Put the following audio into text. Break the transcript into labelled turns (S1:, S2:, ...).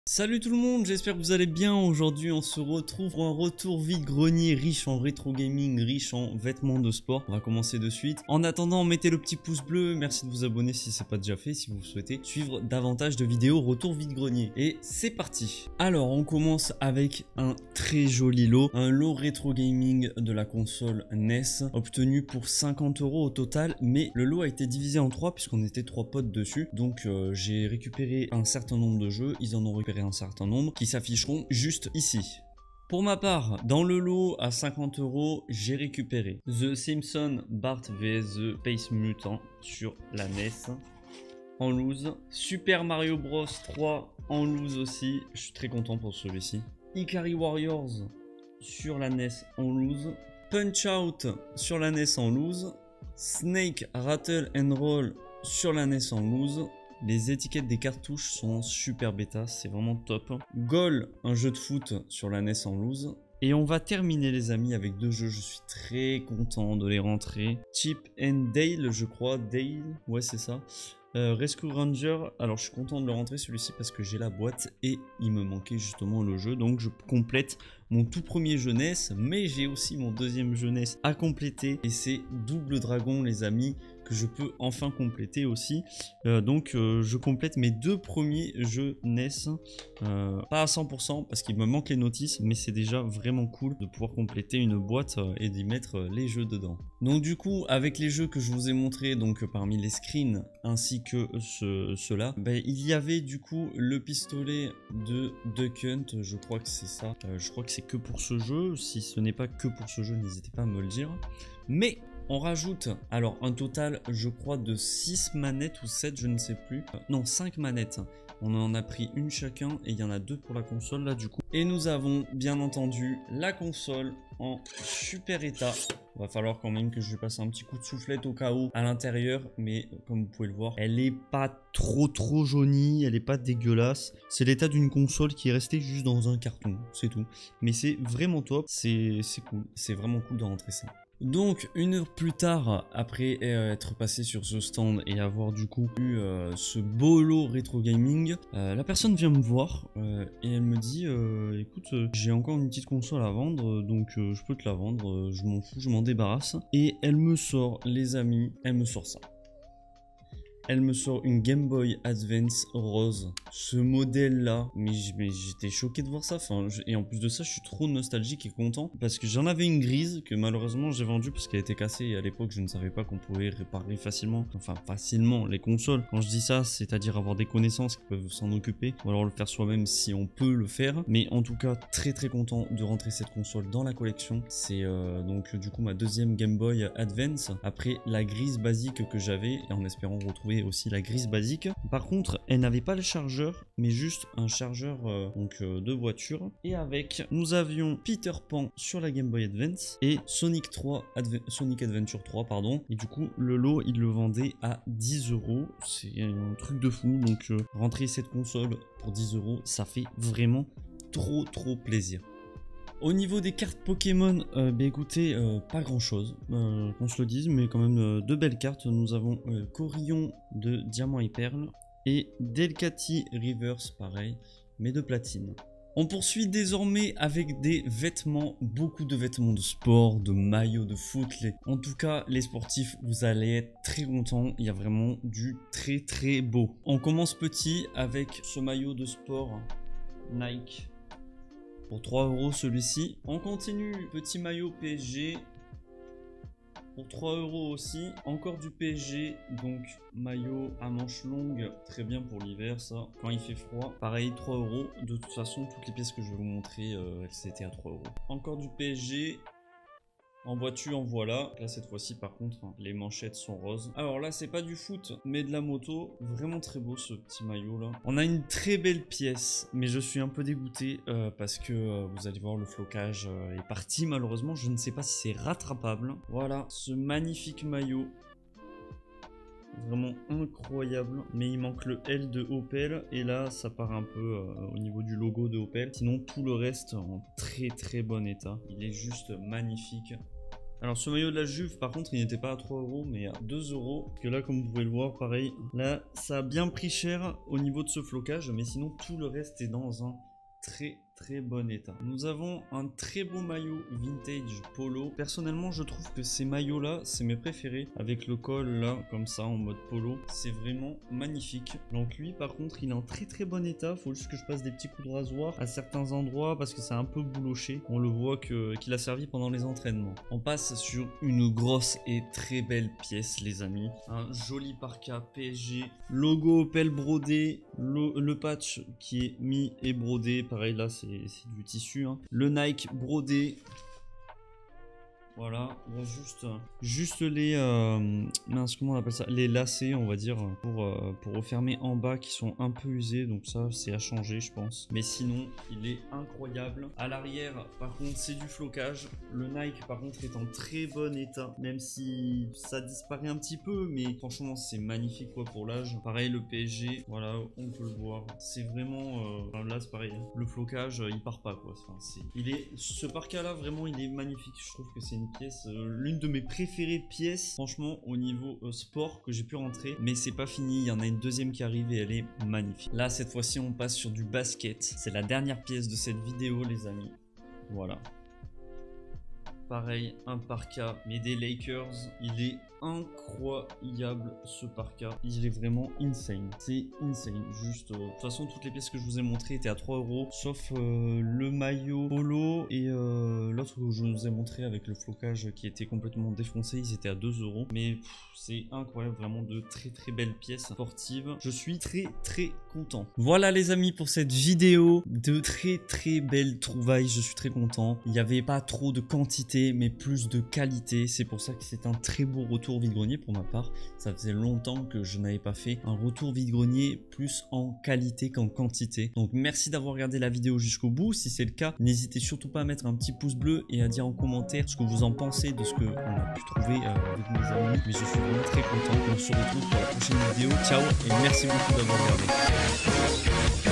S1: Salut tout le monde, j'espère que vous allez bien. Aujourd'hui on se retrouve pour un retour vide-grenier riche en rétro gaming, riche en vêtements de sport. On va commencer de suite. En attendant, mettez le petit pouce bleu, merci de vous abonner si c'est pas déjà fait, si vous souhaitez suivre davantage de vidéos retour vide-grenier. Et c'est parti. Alors on commence avec un très joli lot, un lot rétro gaming de la console NES, obtenu pour 50 € au total, mais le lot a été divisé en 3 puisqu'on était 3 potes dessus. Donc j'ai récupéré un certain nombre de jeux, ils en ont récupéré un certain nombre qui s'afficheront juste ici. Pour ma part, dans le lot à 50 €, j'ai récupéré The Simpsons Bart vs The Space Mutant sur la NES en loose, Super Mario Bros 3 en loose aussi, je suis très content pour celui-ci, Ikari Warriors sur la NES en loose, Punch Out sur la NES en loose, Snake Rattle and Roll sur la NES en loose. Les étiquettes des cartouches sont en super bêta, c'est vraiment top. Goal, un jeu de foot sur la NES en loose. Et on va terminer les amis avec deux jeux, je suis très content de les rentrer. Chip and Dale, je crois, Dale, ouais c'est ça. Rescue Ranger, alors je suis content de le rentrer celui-ci parce que j'ai la boîte et il me manquait justement le jeu, donc je complète mon tout premier jeunesse, mais j'ai aussi mon deuxième jeunesse à compléter et c'est Double Dragon les amis que je peux enfin compléter aussi. Donc je complète mes deux premiers jeux NES, pas à 100% parce qu'il me manque les notices, mais c'est déjà vraiment cool de pouvoir compléter une boîte et d'y mettre les jeux dedans. Donc du coup avec les jeux que je vous ai montrés, donc parmi les screens ainsi que ceux-là, il y avait du coup le pistolet de Duck Hunt, je crois que c'est ça, je crois que c'est que pour ce jeu. Si ce n'est pas que pour ce jeu, n'hésitez pas à me le dire. Mais on rajoute alors un total je crois de 6 manettes ou 7, je ne sais plus, non 5 manettes. On en a pris une chacun et il y en a deux pour la console là du coup. Et nous avons bien entendu la console en super état. Va falloir quand même que je lui passe un petit coup de soufflette au cas où à l'intérieur, mais comme vous pouvez le voir, elle est pas trop jaunie, elle est pas dégueulasse. C'est l'état d'une console qui est restée juste dans un carton, c'est tout. Mais c'est vraiment top, c'est cool, c'est vraiment cool de rentrer ça. Donc une heure plus tard, après être passé sur ce stand et avoir du coup eu ce beau lot rétro gaming, la personne vient me voir et elle me dit écoute, j'ai encore une petite console à vendre, donc je peux te la vendre, je m'en fous, je m'en débarrasse. Et elle me sort, les amis, elle me sort ça. Elle me sort une Game Boy Advance rose. Ce modèle-là, mais j'étais choqué de voir ça. Et en plus de ça, je suis trop nostalgique et content parce que j'en avais une grise que malheureusement j'ai vendue parce qu'elle était cassée. Et à l'époque, je ne savais pas qu'on pouvait réparer facilement, les consoles. Quand je dis ça, c'est-à-dire avoir des connaissances qui peuvent s'en occuper ou alors le faire soi-même si on peut le faire. Mais en tout cas, très content de rentrer cette console dans la collection. C'est donc du coup ma deuxième Game Boy Advance après la grise basique que j'avais et en espérant retrouver aussi la grise basique. Par contre, elle n'avait pas le chargeur, mais juste un chargeur de voiture. Et avec, nous avions Peter Pan sur la Game Boy Advance et Sonic Adventure 3, pardon. Et du coup, le lot, il le vendait à 10 €. C'est un truc de fou. Donc, rentrer cette console pour 10 €, ça fait vraiment trop plaisir. Au niveau des cartes Pokémon, écoutez, pas grand chose, qu'on se le dise, mais quand même deux belles cartes. Nous avons Corillon de Diamant et Perle et Delcatty Reverse, pareil, mais de platine. On poursuit désormais avec des vêtements, beaucoup de vêtements de sport, de maillots de foot. En tout cas, les sportifs, vous allez être très contents. Il y a vraiment du très beau. On commence petit avec ce maillot de sport Nike. Pour 3 € celui-ci. On continue, petit maillot PSG pour 3 € aussi. Encore du PSG, donc maillot à manches longues, très bien pour l'hiver ça, quand il fait froid. Pareil, 3 €. De toute façon, toutes les pièces que je vais vous montrer, c'était à 3 €. Encore du PSG. En vois-tu, en voilà. Là, cette fois-ci, par contre, les manchettes sont roses. Alors là, c'est pas du foot, mais de la moto. Vraiment très beau, ce petit maillot-là. On a une très belle pièce, mais je suis un peu dégoûté parce que vous allez voir, le flocage est parti, malheureusement. Je ne sais pas si c'est rattrapable. Voilà, ce magnifique maillot. Vraiment incroyable, mais il manque le L de Opel et là ça part un peu au niveau du logo de Opel. Sinon tout le reste en très bon état, il est juste magnifique. Alors ce maillot de la Juve par contre il n'était pas à 3 € mais à 2 €. Que là comme vous pouvez le voir pareil, là ça a bien pris cher au niveau de ce flocage, mais sinon tout le reste est dans un très bon état. Nous avons un très beau maillot vintage polo. Personnellement je trouve que ces maillots là c'est mes préférés, avec le col là comme ça en mode polo, c'est vraiment magnifique. Donc lui par contre il est en très bon état, faut juste que je passe des petits coups de rasoir à certains endroits parce que c'est un peu bouloché. On le voit qu'il a servi pendant les entraînements. On passe sur une grosse et très belle pièce les amis, un joli parka PSG, logo Opel brodé, le patch qui est mis et brodé, pareil là c'est du tissu, hein. Le Nike brodé. Voilà, il y a juste les mince, comment on appelle ça, les lacets on va dire pour refermer en bas qui sont un peu usés, donc ça c'est à changer je pense, mais sinon il est incroyable. À l'arrière par contre c'est du flocage, le Nike par contre est en très bon état, même si ça disparaît un petit peu, mais franchement c'est magnifique quoi pour l'âge. Pareil le PSG, voilà on peut le voir, c'est vraiment là c'est pareil, hein. Le flocage il part pas quoi, enfin, ce parka là vraiment il est magnifique, je trouve que c'est une pièce, l'une de mes préférées pièces franchement au niveau sport que j'ai pu rentrer, mais c'est pas fini, il y en a une deuxième qui arrive et elle est magnifique. Là cette fois-ci on passe sur du basket, c'est la dernière pièce de cette vidéo les amis, voilà. Pareil, un parka, mais des Lakers, il est incroyable ce parka, il est vraiment insane, c'est insane, juste, de toute façon toutes les pièces que je vous ai montrées étaient à 3 €, sauf le maillot polo et l'autre que je vous ai montré avec le flocage qui était complètement défoncé, ils étaient à 2 €, mais c'est incroyable, vraiment de très belles pièces sportives, je suis très content. Voilà les amis pour cette vidéo de très belles trouvailles, je suis très content, il n'y avait pas trop de quantité mais plus de qualité, c'est pour ça que c'est un très beau retour vide-grenier pour ma part. Ça faisait longtemps que je n'avais pas fait un retour vide-grenier plus en qualité qu'en quantité. Donc merci d'avoir regardé la vidéo jusqu'au bout. Si c'est le cas, n'hésitez surtout pas à mettre un petit pouce bleu et à dire en commentaire ce que vous en pensez de ce qu'on a pu trouver avec mes amis. Mais je suis vraiment très content. On se retrouve pour la prochaine vidéo. Ciao et merci beaucoup d'avoir regardé.